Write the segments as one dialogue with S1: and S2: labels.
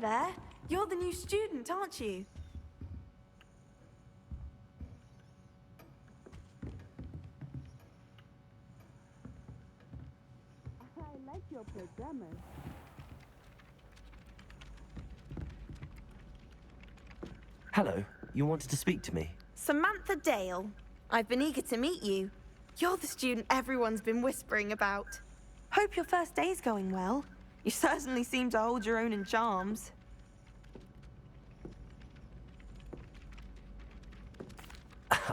S1: there. You're the new student, aren't you?
S2: I like your pajamas.
S3: Hello, you wanted to speak to me?
S1: Samantha Dale. I've been eager to meet you. You're the student everyone's been whispering about. Hope your first day's going well. You certainly seem to hold your own in charms.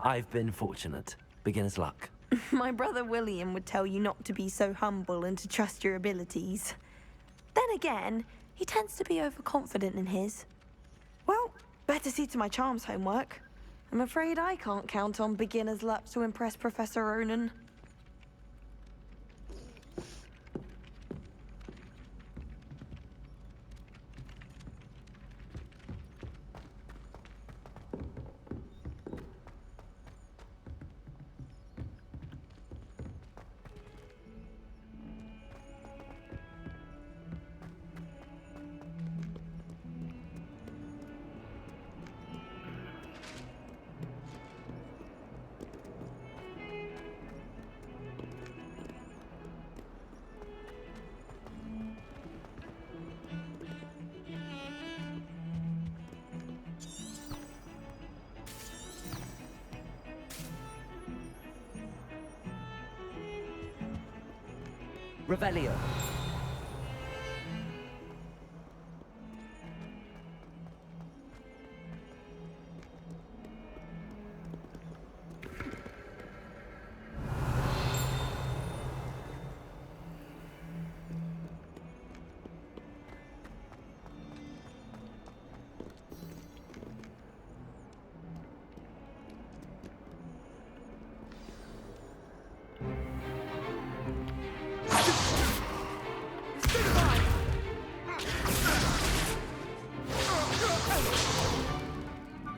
S3: I've been fortunate. Beginner's luck.
S1: My brother William would tell you not to be so humble and to trust your abilities. Then again, he tends to be overconfident in his. Well, better see to my charms homework. I'm afraid I can't count on beginner's luck to impress Professor Ronan.
S3: Revelio.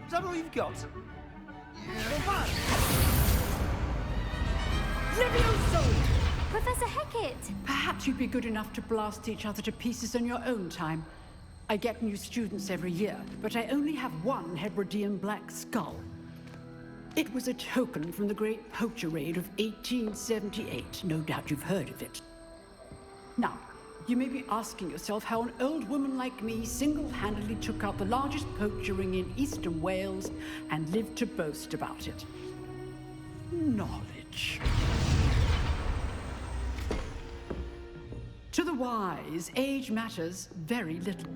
S4: Is that all you've got?
S5: Professor Hecat!
S6: Perhaps you'd be good enough to blast each other to pieces in your own time. I get new students every year, but I only have one Hebridean black skull. It was a token from the Great Poacher Raid of 1878. No doubt you've heard of it. Now, you may be asking yourself how an old woman like me single-handedly took out the largest poacher ring in eastern Wales and lived to boast about it. Knowledge. To the wise, age matters very little.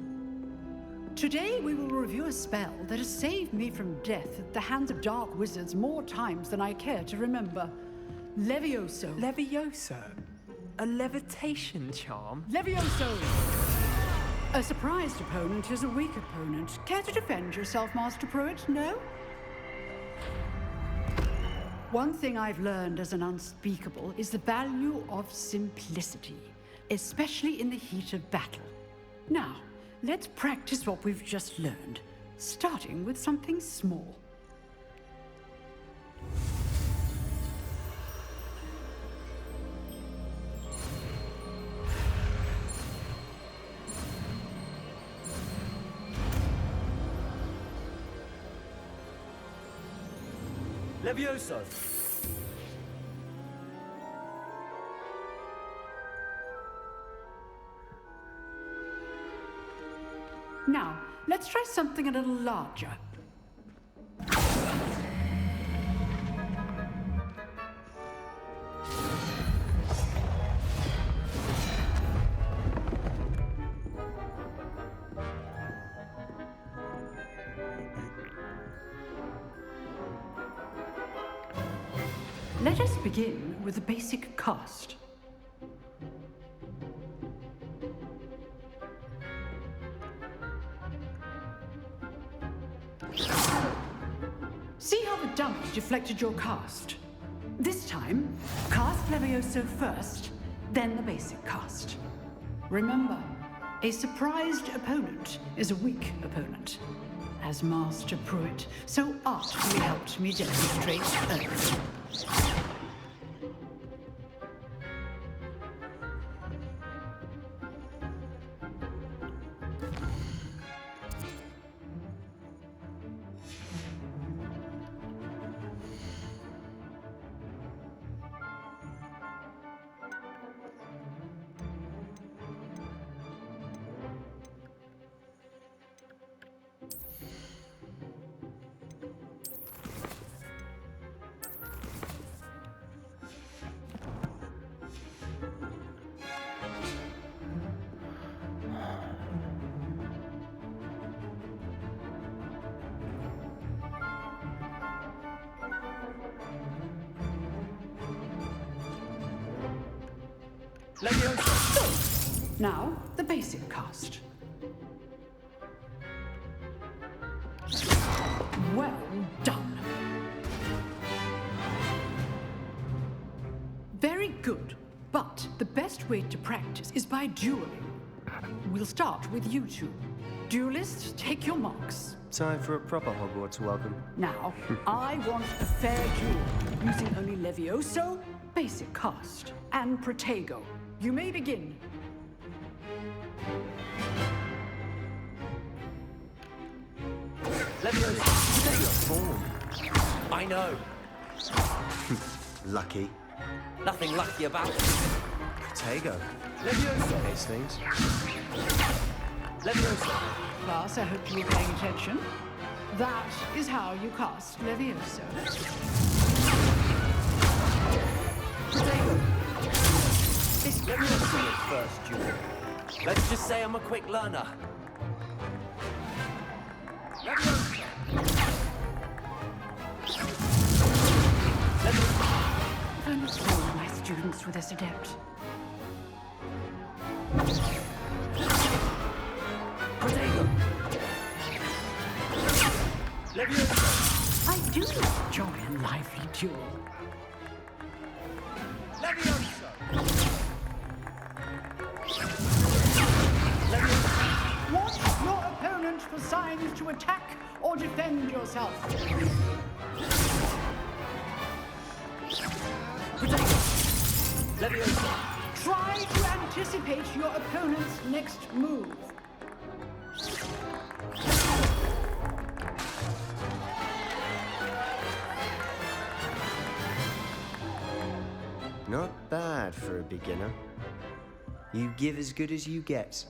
S6: Today we will review a spell that has saved me from death at the hands of dark wizards more times than I care to remember. Levioso.
S4: Levioso? A levitation charm?
S6: Levioso! A surprised opponent is a weak opponent. Care to defend yourself, Master Pruitt? No? One thing I've learned as an unspeakable is the value of simplicity, especially in the heat of battle. Now, let's practice what we've just learned, starting with something small.
S3: Levioso.
S6: Now, let's try something a little larger. Let us begin with the basic cast. See how the dummy deflected your cast? This time, cast Levioso first, then the basic cast. Remember, a surprised opponent is a weak opponent. As Master Pruitt so artfully helped me demonstrate earlier.
S4: Leviosa!
S6: Now, the basic cast. Well done. Very good. But the best way to practice is by dueling. We'll start with you two. Duelists, take your marks.
S5: Time for a proper Hogwarts welcome.
S6: Now, I want a fair duel, using only Levioso, basic cast, and Protego. You may begin.
S3: Leviosa, take your form. I know.
S5: Lucky.
S3: Nothing lucky about it.
S5: Protego.
S3: Leviosa.
S5: These things.
S3: Leviosa.
S6: Class, I hope you were paying attention. That is how you cast Levioso.
S3: Protego. This Leviosa's first duel. Let's just say I'm a quick learner. Leviosa.
S6: If only all of my students were this adept.
S3: Protego. Leviosa.
S6: I do enjoy a lively duel.
S3: Leviosa.
S6: Want your opponent for signs to attack or defend yourself.
S3: Leviosa.
S6: Try to anticipate your opponent's next move.
S5: Not bad for a beginner. You give as good as you get.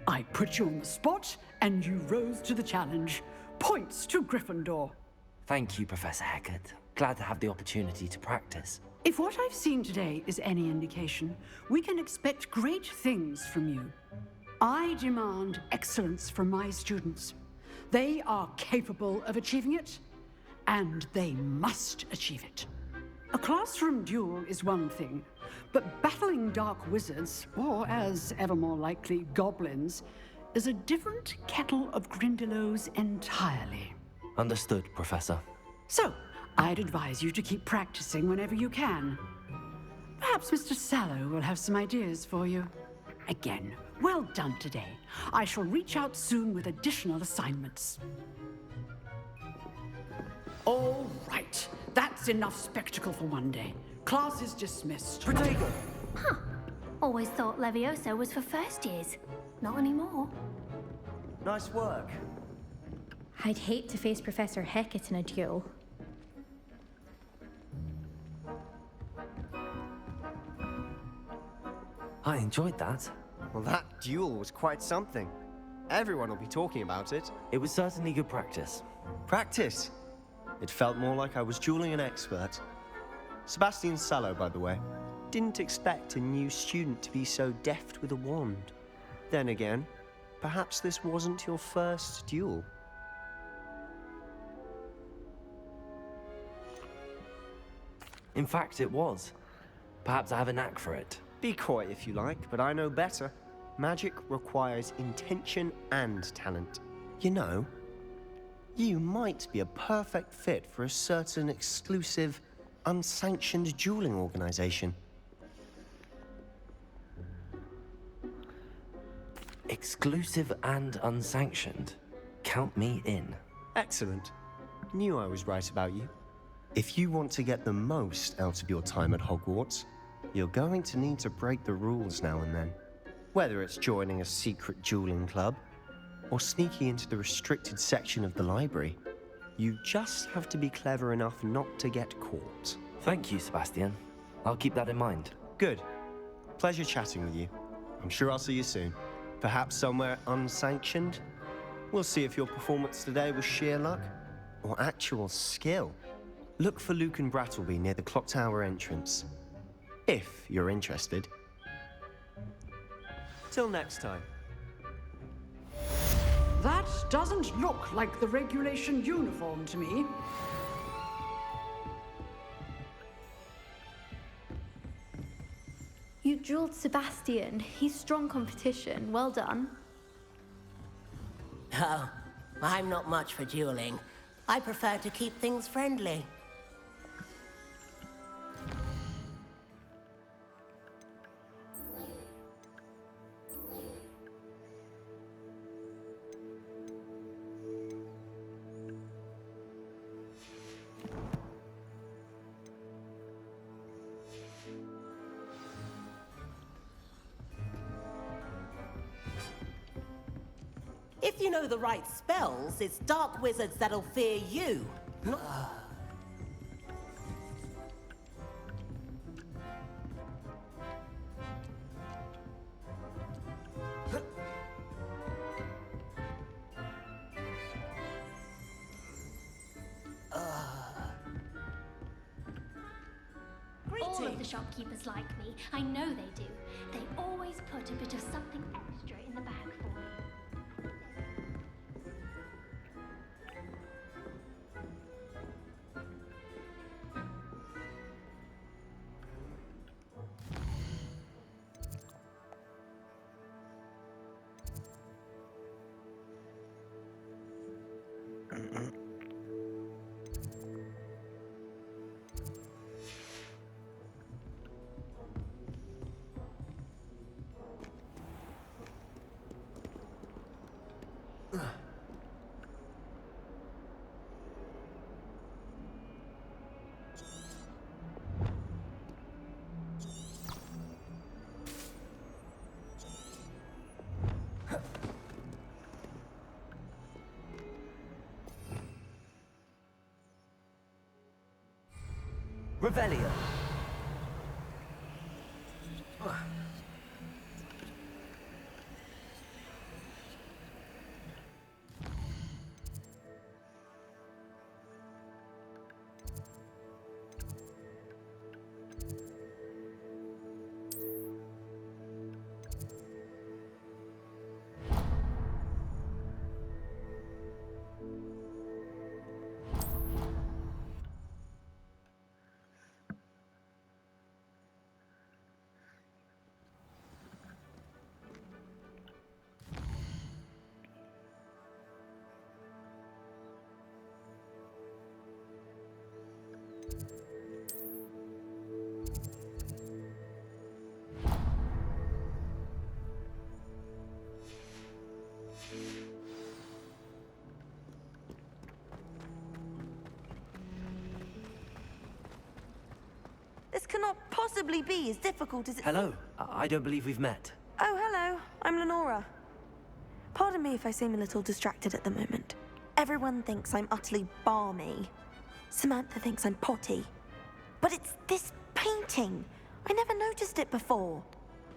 S6: I put you on the spot, and you rose to the challenge. Points to Gryffindor.
S3: Thank you, Professor Hecat. Glad to have the opportunity to practice.
S6: If what I've seen today is any indication, we can expect great things from you. I demand excellence from my students. They are capable of achieving it, and they must achieve it. A classroom duel is one thing, but battling dark wizards, or as ever more likely, goblins, is a different kettle of Grindylows entirely.
S3: Understood, Professor.
S6: So, I'd advise you to keep practicing whenever you can. Perhaps Mr. Sallow will have some ideas for you. Again, well done today. I shall reach out soon with additional assignments. All right, that's enough spectacle for one day. Class is dismissed.
S3: Protego.
S7: Always thought Levioso was for first years. Not anymore.
S5: Nice work.
S7: I'd hate to face Professor Hecat in a duel.
S3: I enjoyed that.
S5: Well, that duel was quite something. Everyone will be talking about it.
S3: It was certainly good practice.
S5: Practice. It felt more like I was dueling an expert. Sebastian Sallow, by the way. Didn't expect a new student to be so deft with a wand. Then again, perhaps this wasn't your first duel.
S3: In fact, it was. Perhaps I have a knack for it.
S5: Be coy if you like, but I know better. Magic requires intention and talent. You know, you might be a perfect fit for a certain exclusive, unsanctioned dueling organization.
S3: Exclusive and unsanctioned. Count me in.
S5: Excellent. Knew I was right about you. If you want to get the most out of your time at Hogwarts, you're going to need to break the rules now and then. Whether it's joining a secret dueling club, or sneaking into the restricted section of the library, you just have to be clever enough not to get caught.
S3: Thank you, Sebastian. I'll keep that in mind.
S5: Good. Pleasure chatting with you. I'm sure I'll see you soon. Perhaps somewhere unsanctioned? We'll see if your performance today was sheer luck or actual skill. Look for Luke and Brattleby near the clock tower entrance. If you're interested. Till next time.
S6: That doesn't look like the regulation uniform to me.
S8: You drilled Sebastian. He's strong competition. Well done.
S9: Oh, I'm not much for dueling. I prefer to keep things friendly. If you know the right spells, it's dark wizards that'll fear you. Not...
S7: All of the shopkeepers like me. I know they do. They always put a bit of something extra in the bag for me.
S3: Revelio.
S1: This cannot possibly be as difficult as it...
S3: Hello. I don't believe we've met.
S1: Oh, hello. I'm Lenora. Pardon me if I seem a little distracted at the moment. Everyone thinks I'm utterly balmy. Samantha thinks I'm potty. But it's this painting. I never noticed it before.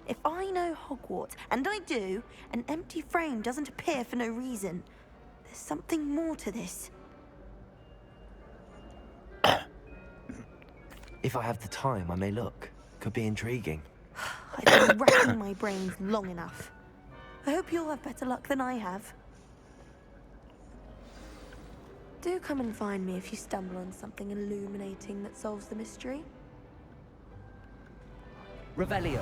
S1: If I know Hogwarts, and I do, an empty frame doesn't appear for no reason. There's something more to this.
S3: If I have the time, I may look. Could be intriguing.
S1: I've been racking my brains long enough. I hope you'll have better luck than I have. Do come and find me if you stumble on something illuminating that solves the mystery.
S3: Revelio.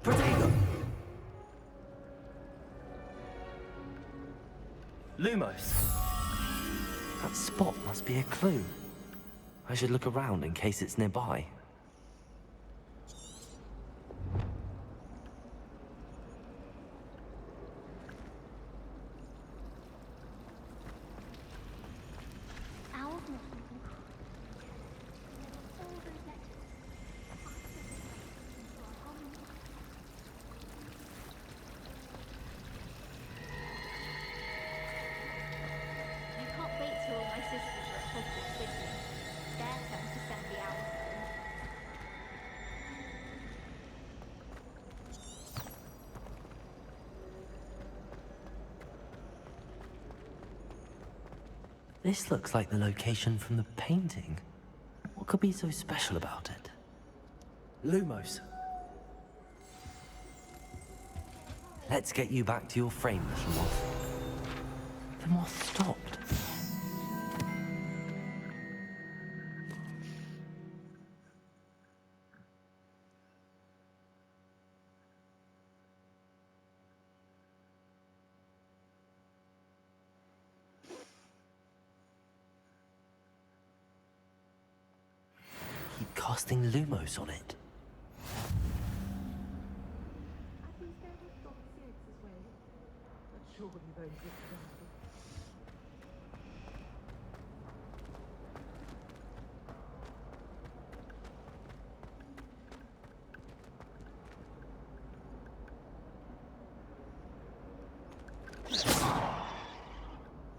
S3: Protego. Lumos. That spot must be a clue. I should look around in case it's nearby.
S8: I can't wait till all my sisters are at Hogwarts with me. Their turn to send the owls home.
S3: This looks like the location from the painting. What could be so special about it? Lumos. Let's get you back to your frame, little moth. The moth stopped. Keep casting Lumos on it.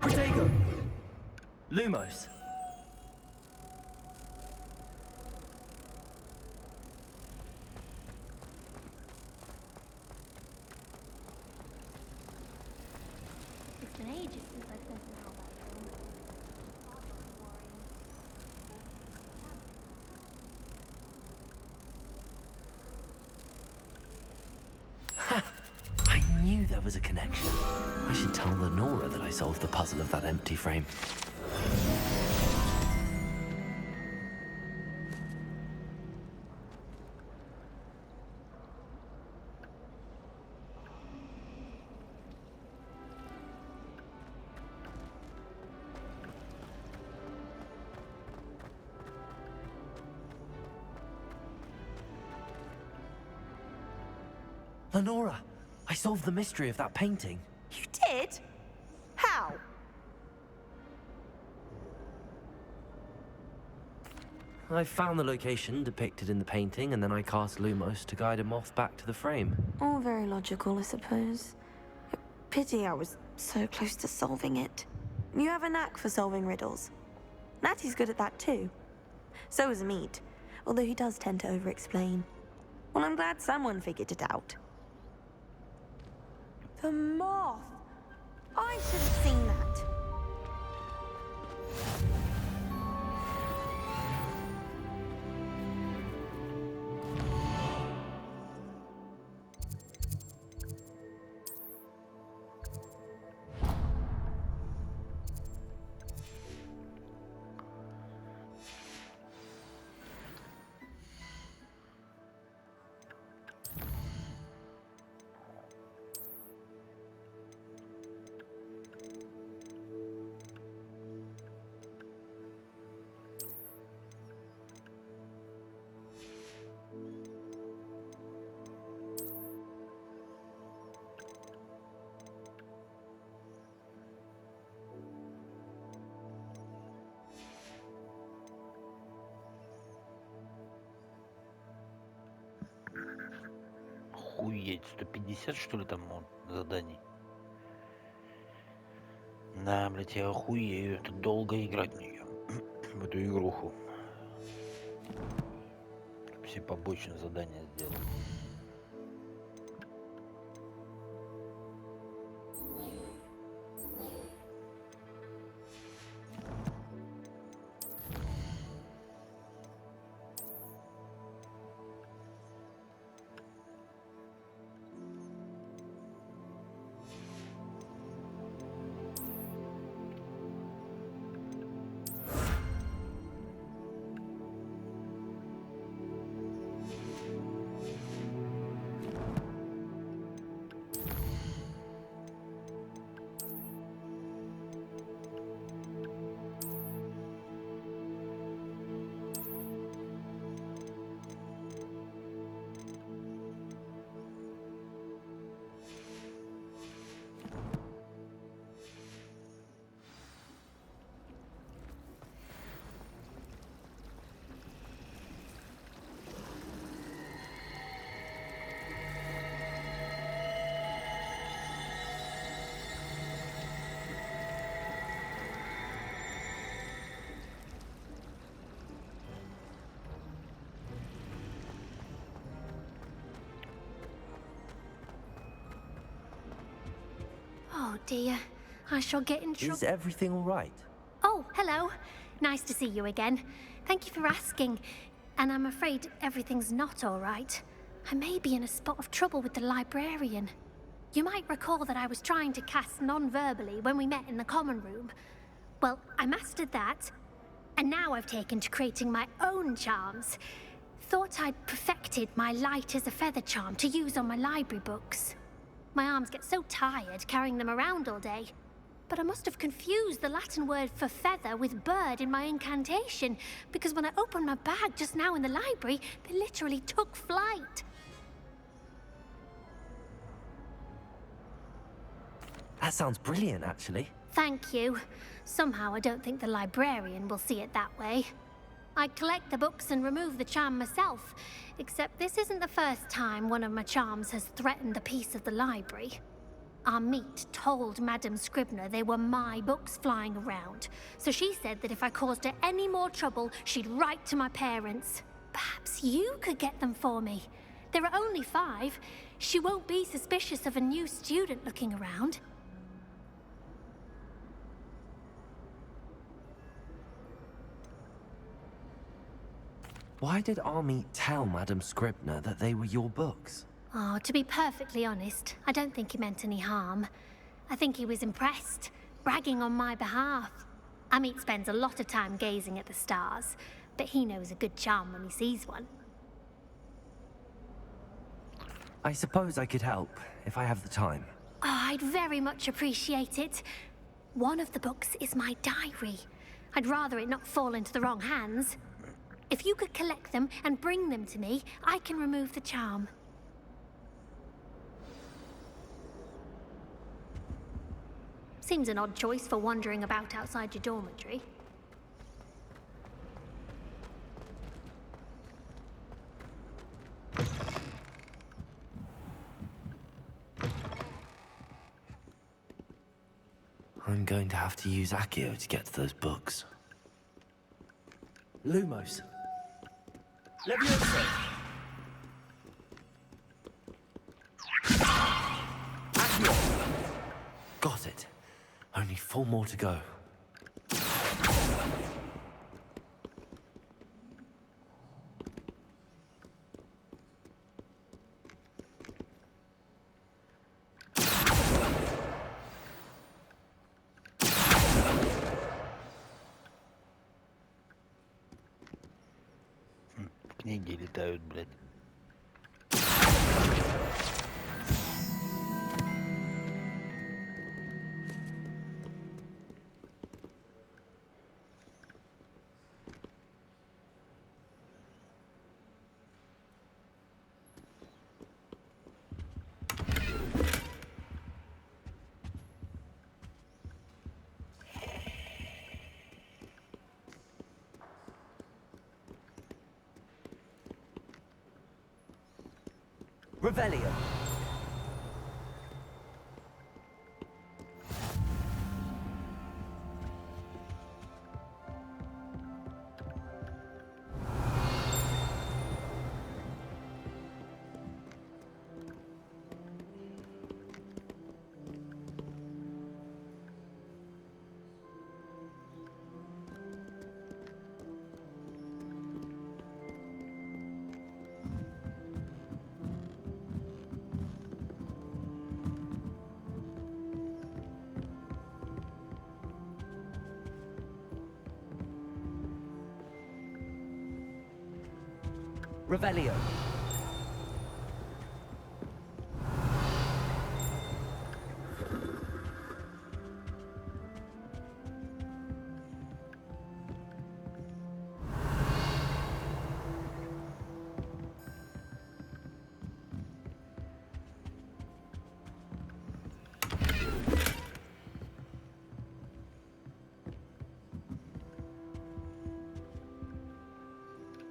S3: Protego! Lumos.
S7: It's been ages since I've sent an album.
S3: I knew there was a connection. I should tell Lenora that I solved the puzzle of that empty frame. Lenora, I solved the mystery of that painting.
S1: You did? How?
S3: I found the location depicted in the painting, and then I cast Lumos to guide a moth back to the frame.
S1: All very logical, I suppose. Pity I was so close to solving it. You have a knack for solving riddles. Natty's good at that too. So is Meat, although he does tend to over-explain. Well, I'm glad someone figured it out. The moth! I should have seen that.
S10: Охуеть, 150 что ли там заданий? Да, блять, я охуею, это долго играть в нее, в эту игруху. Все побочные задания сделал.
S7: Oh dear, I shall get in
S3: Is
S7: trouble.
S3: everything all right?
S7: Oh, hello. Nice to see you again. Thank you for asking. And I'm afraid everything's not all right. I may be in a spot of trouble with the librarian. You might recall that I was trying to cast non-verbally when we met in the common room. Well, I mastered that, and now I've taken to creating my own charms. Thought I'd perfected my light as a feather charm to use on my library books. My arms get so tired carrying them around all day. But I must have confused the Latin word for feather with bird in my incantation, because when I opened my bag just now in the library, they literally took flight.
S3: That sounds brilliant, actually.
S7: Thank you. Somehow I don't think the librarian will see it that way. I'd collect the books and remove the charm myself, except this isn't the first time one of my charms has threatened the peace of the library. Our meet told Madame Scribner they were my books flying around, so she said that if I caused her any more trouble, she'd write to my parents. Perhaps you could get them for me. There are only 5. She won't be suspicious of a new student looking around.
S3: Why did Army tell Madame Scribner that they were your books?
S7: Oh, to be perfectly honest, I don't think he meant any harm. I think he was impressed, bragging on my behalf. Amit spends a lot of time gazing at the stars, but he knows a good charm when he sees one.
S3: I suppose I could help, if I have the time.
S7: Oh, I'd very much appreciate it. One of the books is my diary. I'd rather it not fall into the wrong hands. If you could collect them and bring them to me, I can remove the charm. Seems an odd choice for wandering about outside your dormitory.
S3: I'm going to have to use Accio to get to those books. Lumos. Leviosa! Accio! Got it. Only 4 more to go.
S10: Книги летают, блядь.
S3: Revelio. Revelio.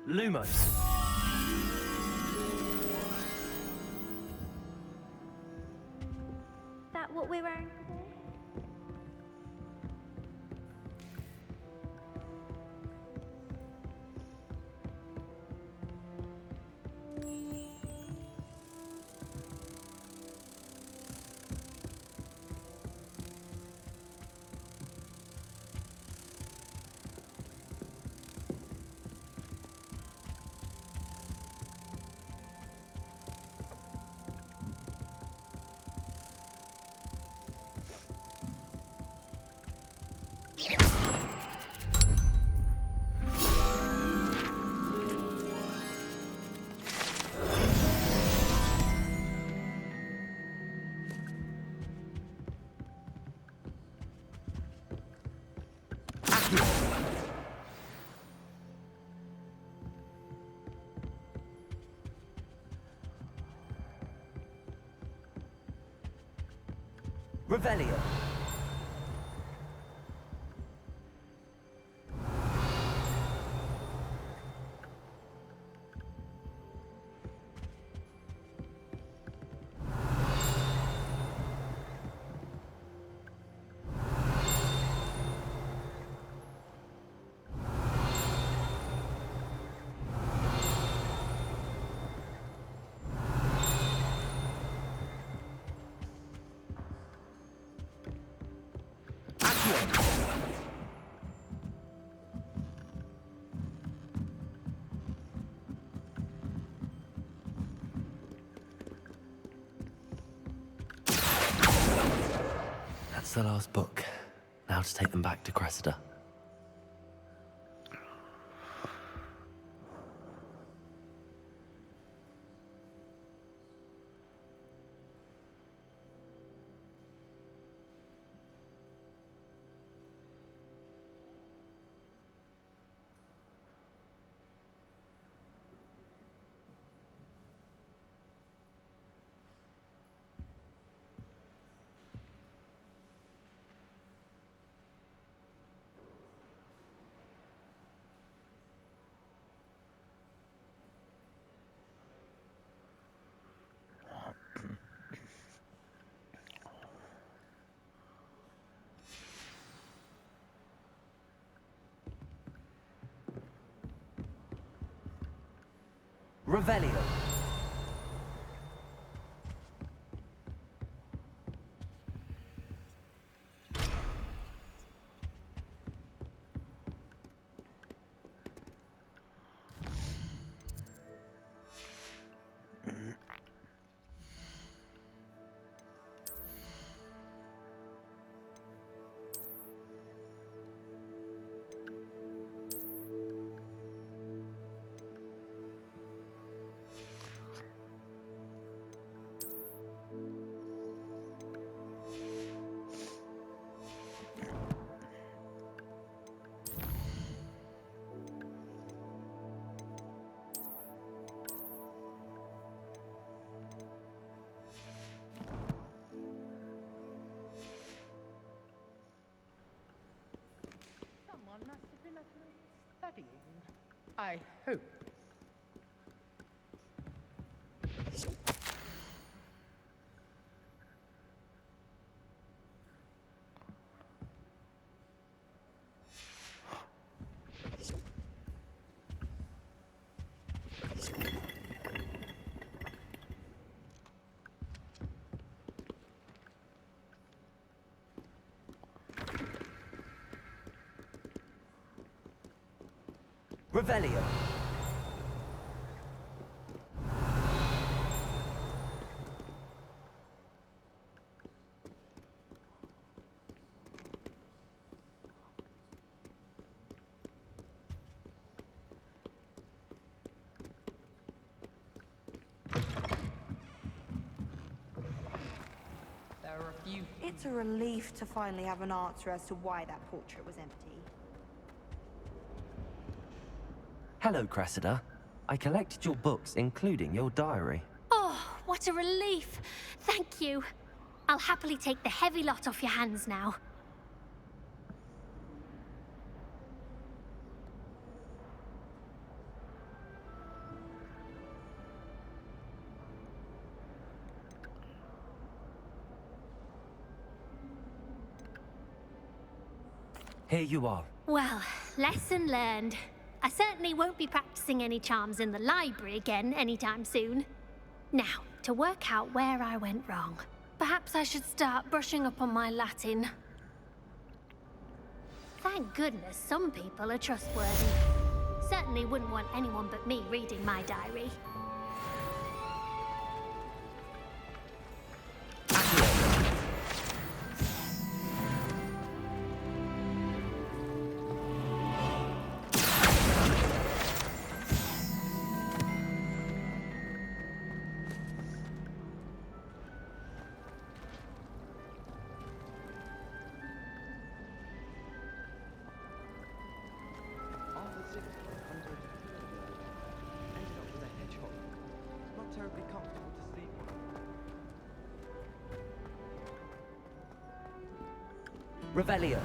S3: Lumos.
S8: That what we're wearing today?
S3: Revelio. That's the last book. Now to take them back to Cressida. Revelio.
S6: Someone must have been studying. I hope.
S3: Revelio.
S6: There are a few.
S1: It's a relief to finally have an answer as to why that portrait was empty.
S3: Hello, Cressida. I collected your books, including your diary.
S7: Oh, what a relief. Thank you. I'll happily take the heavy lot off your hands now.
S3: Here you are.
S7: Well, lesson learned. I certainly won't be practicing any charms in the library again anytime soon. Now, to work out where I went wrong. Perhaps I should start brushing up on my Latin. Thank goodness some people are trustworthy. Certainly wouldn't want anyone but me reading my diary.
S4: After 600 ended up with a hedgehog.
S3: Revelio.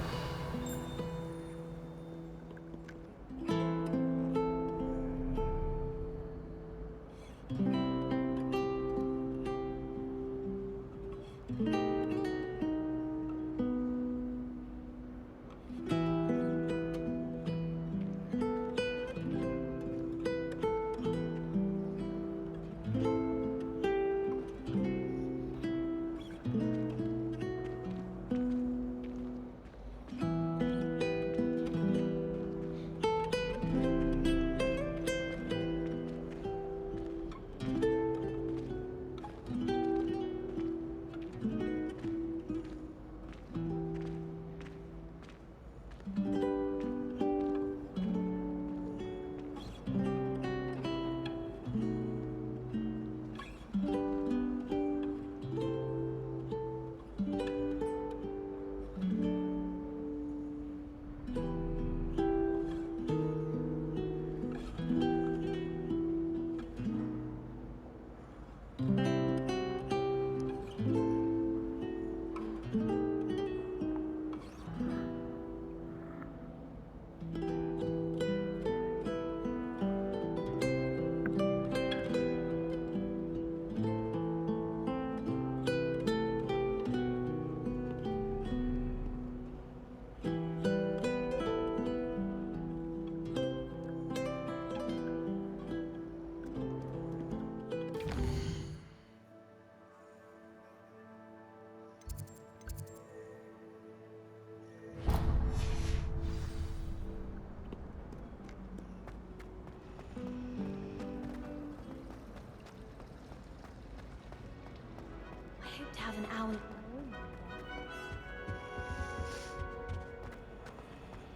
S8: I hope to have an hour.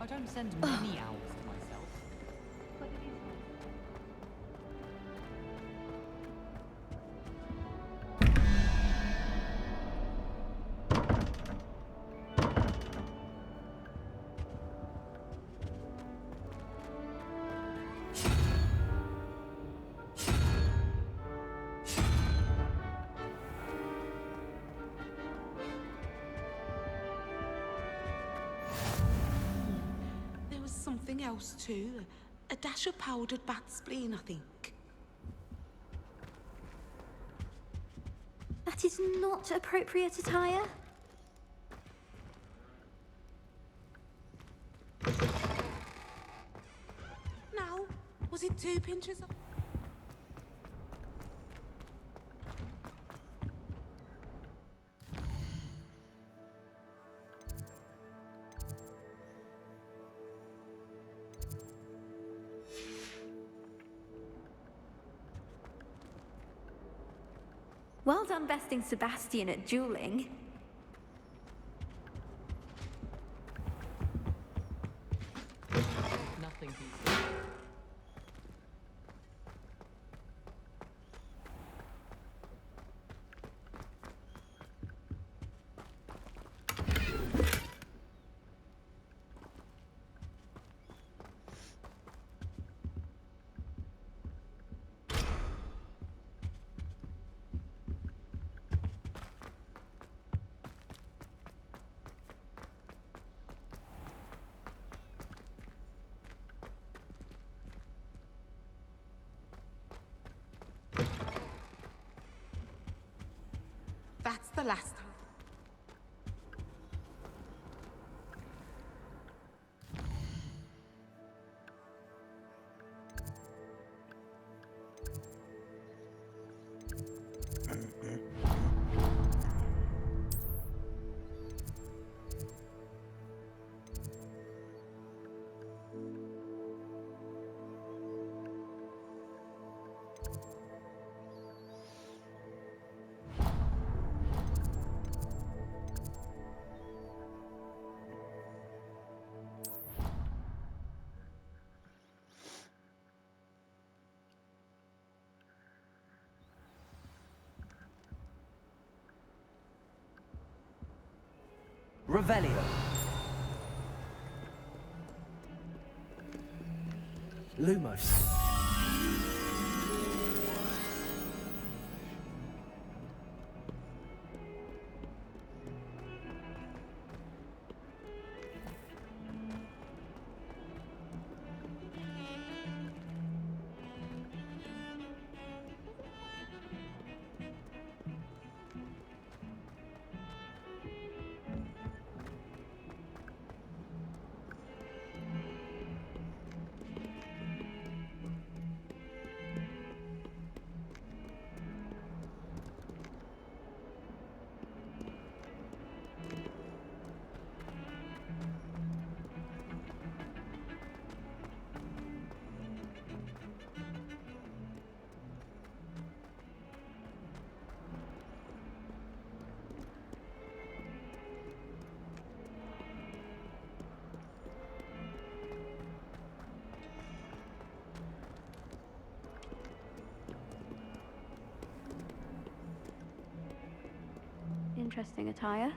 S11: I don't send many owls to myself.
S2: There was something else too. A dash of powdered bat spleen, I think.
S8: That is not appropriate attire.
S2: Now, was it 2 pinches of...
S8: Well done besting Sebastian at dueling.
S11: Nothing beats it.
S2: That's the last time.
S3: Revelio. Lumos.
S8: interesting attire.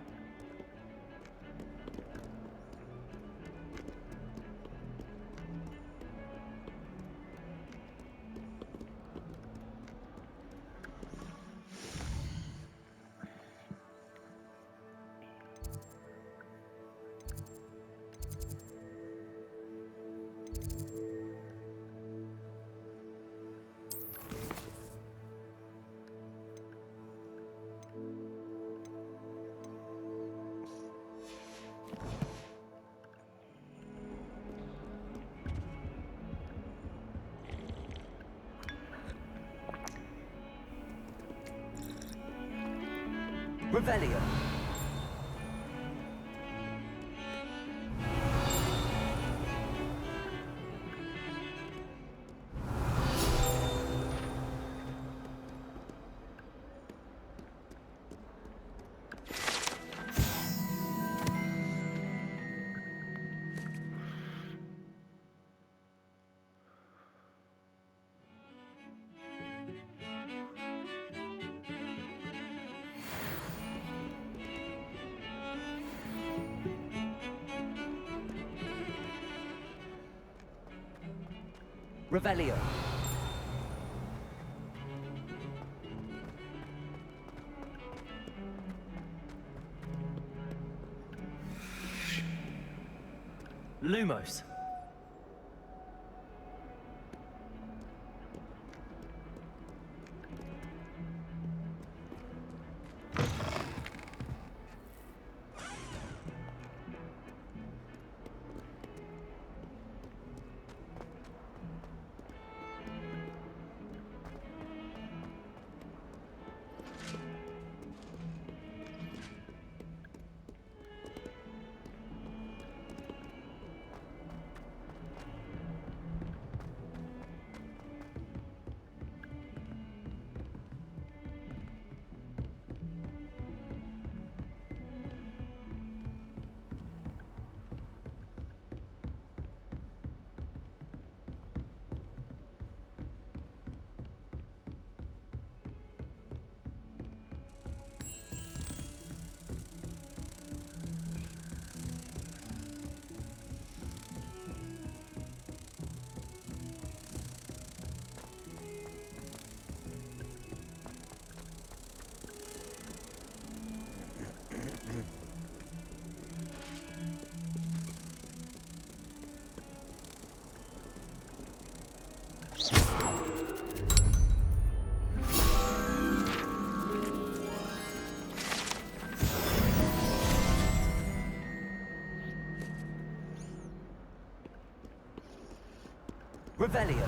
S3: Revelio. Revelio. Lumos. Revelio.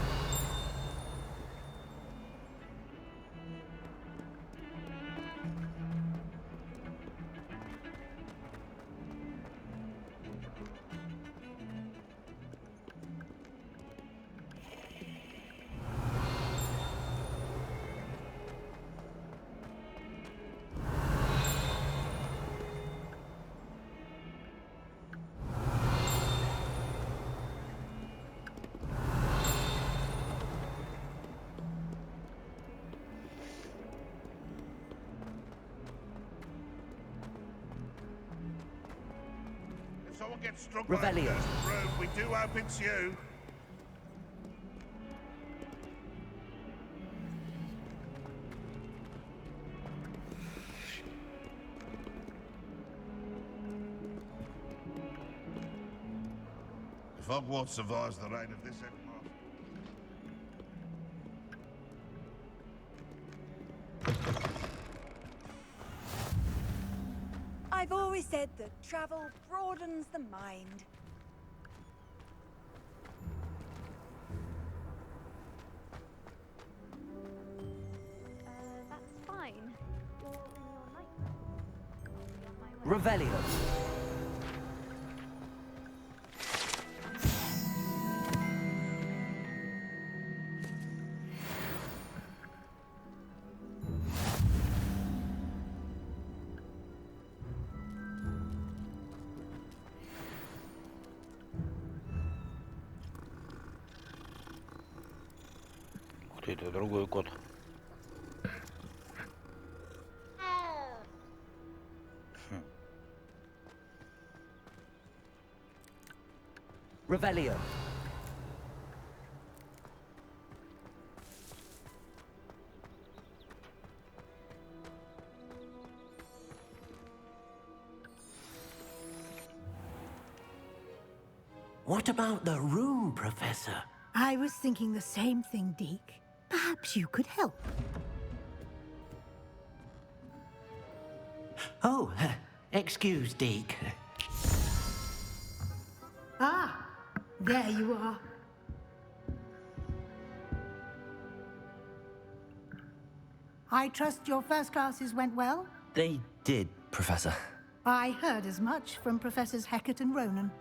S12: If someone gets struck by a
S3: Revelio.
S12: cursed broom, we do hope it's you. If Hogwarts survives the reign of this headmaster...
S13: I've always said that travel broadens the mind.
S8: That's fine. You're in your nightgown. I'll be on my way.
S3: Revelio.
S10: Это другой кот.
S3: Revelio.
S14: What about the room, Professor?
S15: I was thinking the same thing, Deke. Perhaps you could help.
S14: Oh, excuse, Deke.
S15: Ah, there you are. I trust your first classes went well?
S3: They did, Professor.
S15: I heard as much from Professors Hecat and Ronan.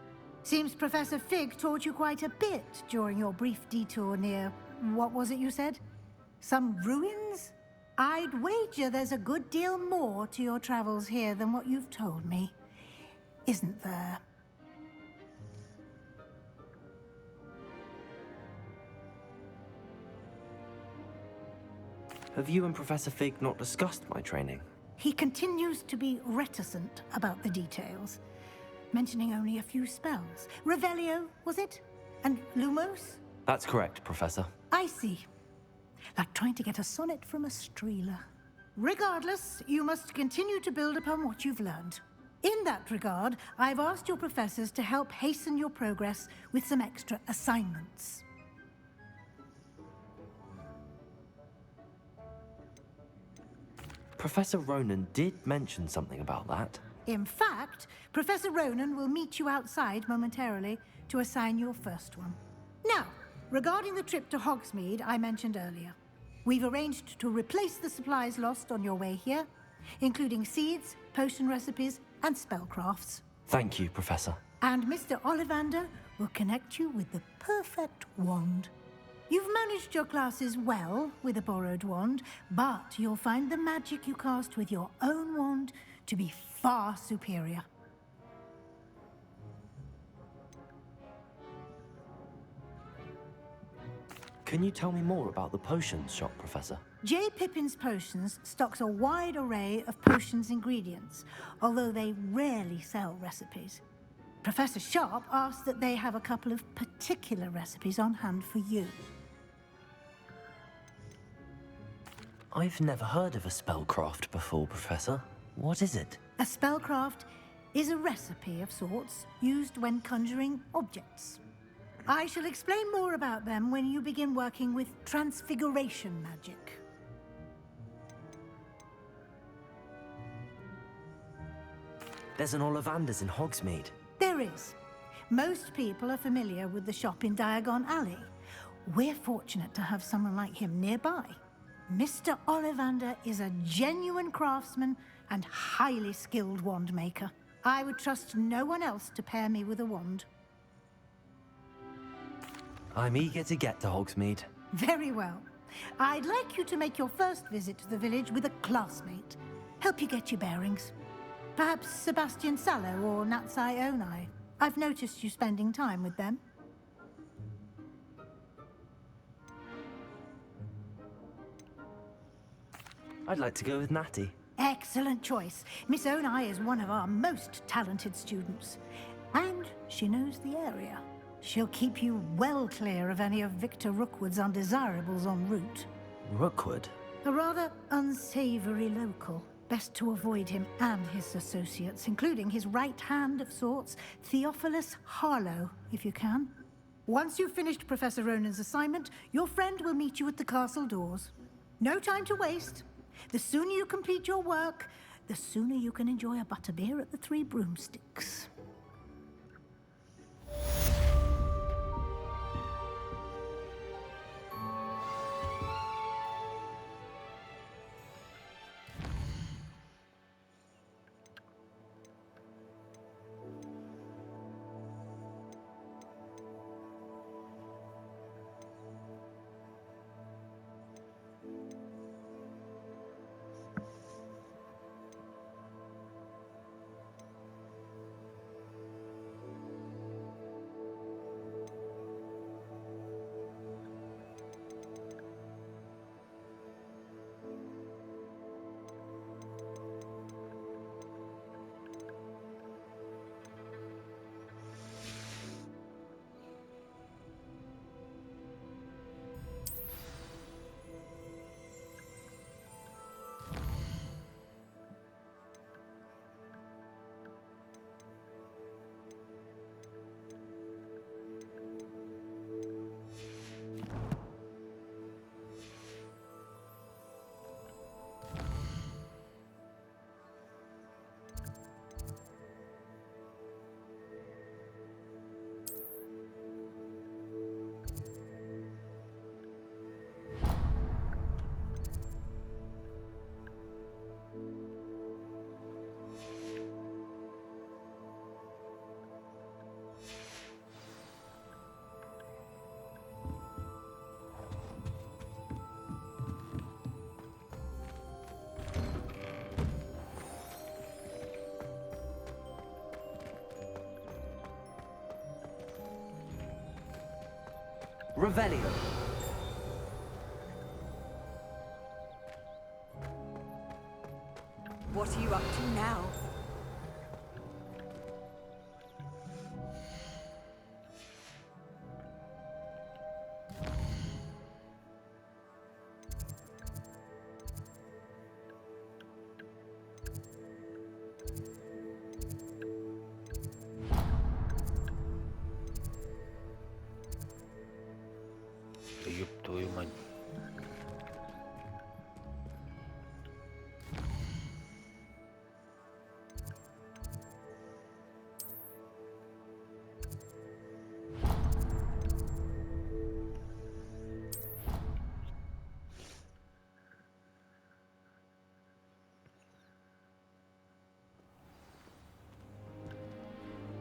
S15: Seems Professor Fig taught you quite a bit during your brief detour near... what was it you said? Some ruins? I'd wager there's a good deal more to your travels here than what you've told me. Isn't there?
S3: Have you and Professor Fig not discussed my training?
S15: He continues to be reticent about the details, mentioning only a few spells. Revelio, was it? And Lumos?
S3: That's correct, Professor.
S15: I see. Like trying to get a sonnet from a streeler. Regardless, you must continue to build upon what you've learned. In that regard, I've asked your professors to help hasten your progress with some extra assignments.
S3: Professor Ronan did mention something about that.
S15: In fact, Professor Ronan will meet you outside momentarily to assign your first one. Now, regarding the trip to Hogsmeade I mentioned earlier, we've arranged to replace the supplies lost on your way here, including seeds, potion recipes, and spellcrafts.
S3: Thank you, Professor.
S15: And Mr. Ollivander will connect you with the perfect wand. You've managed your classes well with a borrowed wand, but you'll find the magic you cast with your own wand to be far superior.
S3: Can you tell me more about the potions shop, Professor?
S15: J. Pippin's Potions stocks a wide array of potions ingredients, although they rarely sell recipes. Professor Sharp asked that they have a couple of particular recipes on hand for you.
S3: I've never heard of a spellcraft before, Professor. What is it?
S15: A spellcraft is a recipe of sorts used when conjuring objects. I shall explain more about them when you begin working with transfiguration magic.
S3: There's an Ollivander's in Hogsmeade.
S15: There is. Most people are familiar with the shop in Diagon Alley. We're fortunate to have someone like him nearby. Mr. Ollivander is a genuine craftsman and highly skilled wand maker. I would trust no one else to pair me with a wand.
S3: I'm eager to get to Hogsmeade.
S15: Very well. I'd like you to make your first visit to the village with a classmate. Help you get your bearings. Perhaps Sebastian Sallow or Natsai Onai. I've noticed you spending time with them.
S3: I'd like to go with Natty.
S15: Excellent choice. Miss Onai is one of our most talented students. And she knows the area. She'll keep you well clear of any of Victor Rookwood's undesirables en route.
S3: Rookwood?
S15: A rather unsavory local. Best to avoid him and his associates, including his right hand of sorts, Theophilus Harlow, if you can. Once you've finished Professor Ronan's assignment, your friend will meet you at the castle doors. No time to waste. The sooner you complete your work, the sooner you can enjoy a butterbeer at the Three Broomsticks.
S3: Revelio.
S13: What are you up to now?
S10: Ёб твою мать.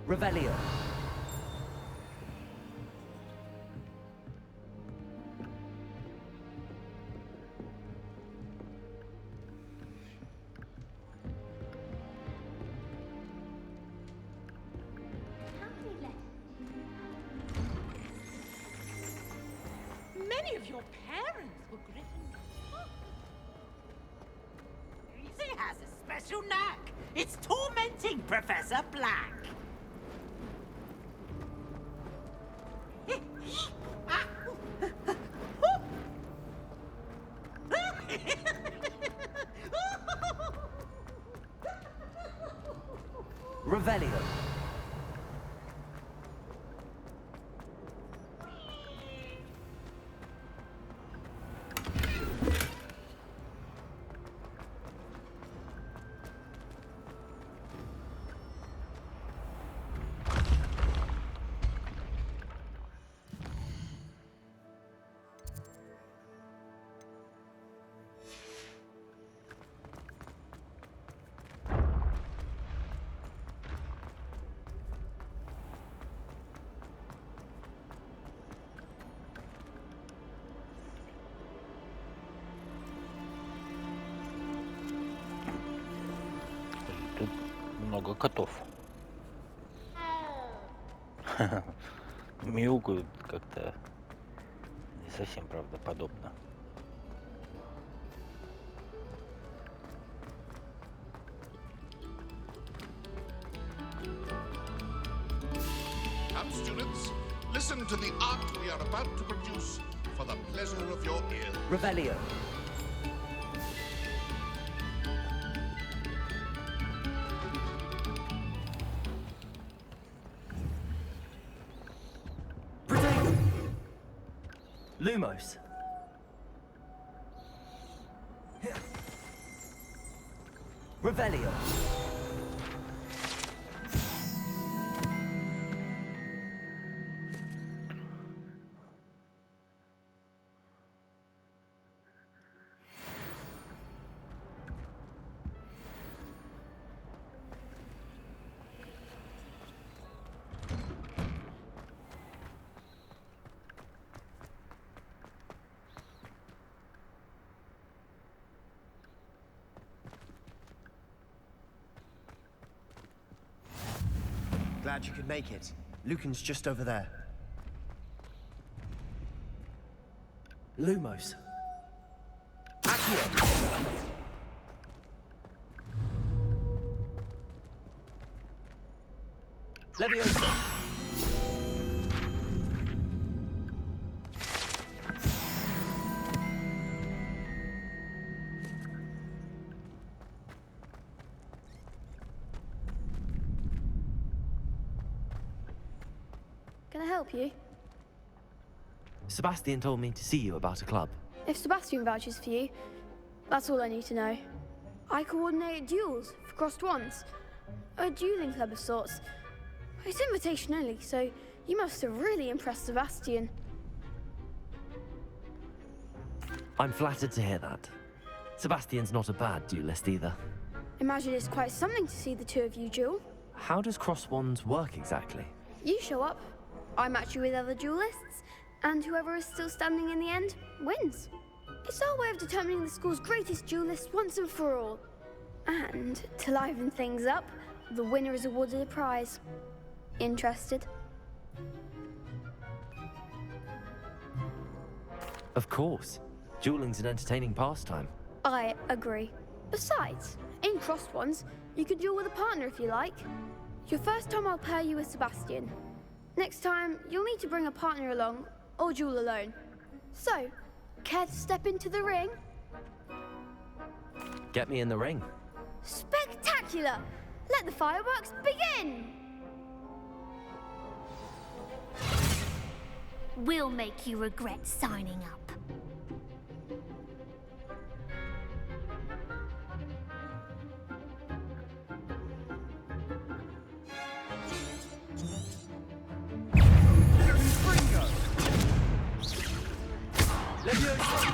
S3: Revelio.
S2: Many of your parents were Gryffindors.
S16: He has a special knack. It's tormenting Professor Black.
S3: Revelio.
S10: Тут много котов. Мяукают как-то не совсем правдоподобно.
S12: Come, students, listen to the art we are about to produce for the pleasure of your ears.
S3: Revelio. Protego. Lumos. Revelio.
S5: Glad you could make it. Lucan's just over there.
S3: Lumos. Leviosa.
S8: Can I help you?
S4: Sebastian told me to see you about a club.
S8: If Sebastian vouches for you, that's all I need to know. I coordinate duels for crossed wands. A dueling club of sorts. It's invitation only, so you must have really impressed Sebastian.
S4: I'm flattered to hear that. Sebastian's not a bad duelist either.
S8: Imagine it's quite something to see the two of you duel.
S4: How does cross wands work exactly?
S8: You show up, I match you with other duelists, and whoever is still standing in the end wins. It's our way of determining the school's greatest duelist once and for all. And to liven things up, the winner is awarded a prize. Interested?
S4: Of course. Dueling's an entertaining pastime.
S8: I agree. Besides, in crossed ones, you can duel with a partner if you like. Your first time I'll pair you with Sebastian. Next time, you'll need to bring a partner along, or duel alone. So, care to step into the ring?
S4: Get me in the ring.
S8: Spectacular! Let the fireworks begin!
S7: We'll make you regret signing up.
S3: Bingo! Leviosa!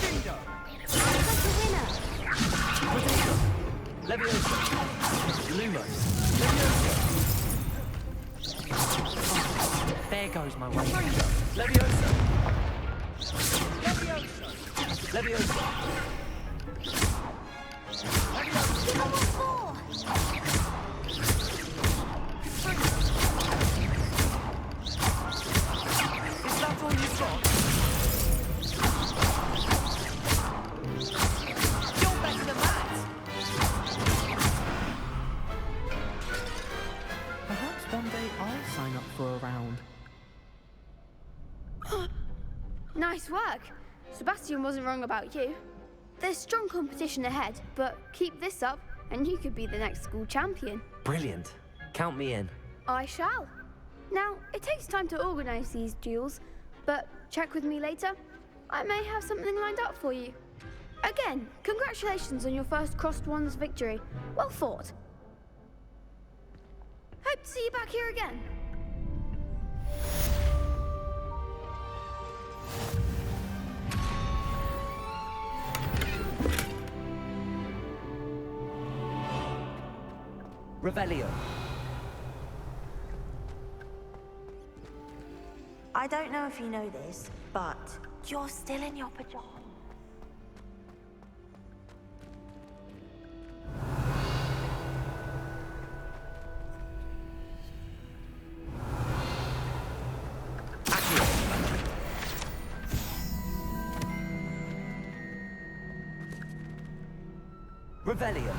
S3: Bingo!
S8: That's a winner!
S4: Potato! Leviosa! Lumos! Leviosa!
S11: There goes my way.
S3: Bingo!
S4: Leviosa!
S3: Leviosa!
S4: Leviosa!
S3: Is that all you've got? You're better than that!
S11: Perhaps one day I'll sign up for a round.
S8: Nice work. Sebastian wasn't wrong about you. There's strong competition ahead, but keep this up and you could be the next school champion.
S4: Brilliant. Count me in.
S8: I shall. Now, it takes time to organise these duels, but check with me later. I may have something lined up for you. Again, congratulations on your first Crossed Ones victory. Well fought. Hope to see you back here again.
S4: Revelio.
S1: I don't know if you know this, but you're still in your pajamas.
S4: Revelio.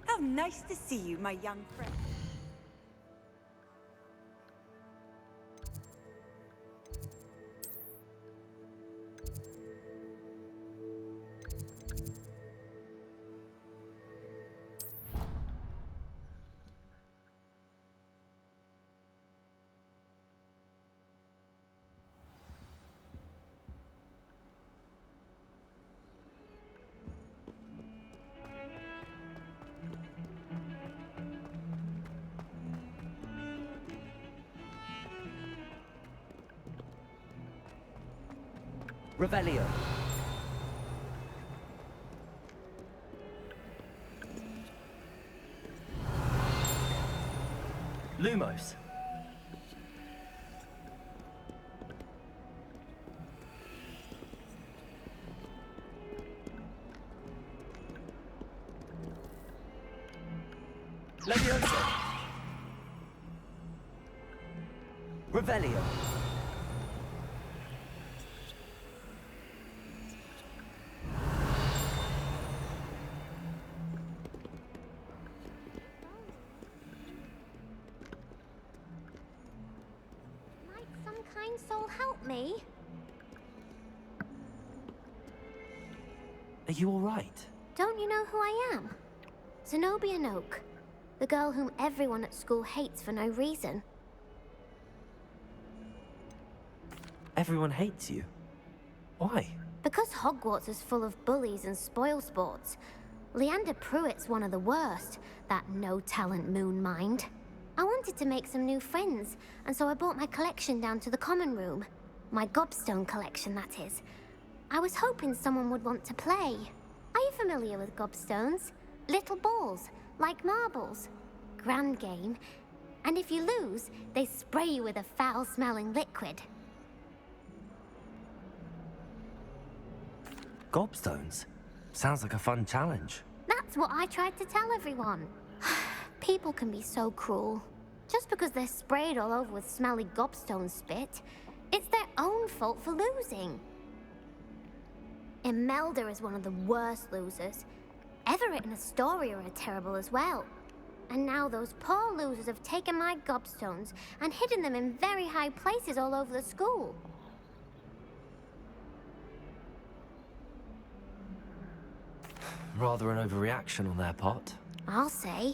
S13: How nice to see you, my young friend.
S4: Revelio. Lumos. Leviosa. Revelio.
S7: Might some kind soul help me?
S4: you all right?
S7: Don't you know who I am? Zenobia Noak, the girl whom everyone at school hates for no reason.
S4: Everyone hates you. Why?
S7: Because Hogwarts is full of bullies and spoilsports. Leander Pruitt's one of the worst, that no-talent moon mind. I wanted to make some new friends, and so I brought my collection down to the common room. My gobstone collection, that is. I was hoping someone would want to play. Are you familiar with gobstones? Little balls, like marbles. Grand game. And if you lose, they spray you with a foul-smelling liquid.
S4: Gobstones? Sounds like a fun challenge.
S7: That's what I tried to tell everyone. People can be so cruel. Just because they're sprayed all over with smelly gobstone spit, it's their own fault for losing. Imelda is one of the worst losers. Everett and Astoria are terrible as well. And now those poor losers have taken my gobstones and hidden them in very high places all over the school.
S4: Rather an overreaction on their part.
S7: I'll say.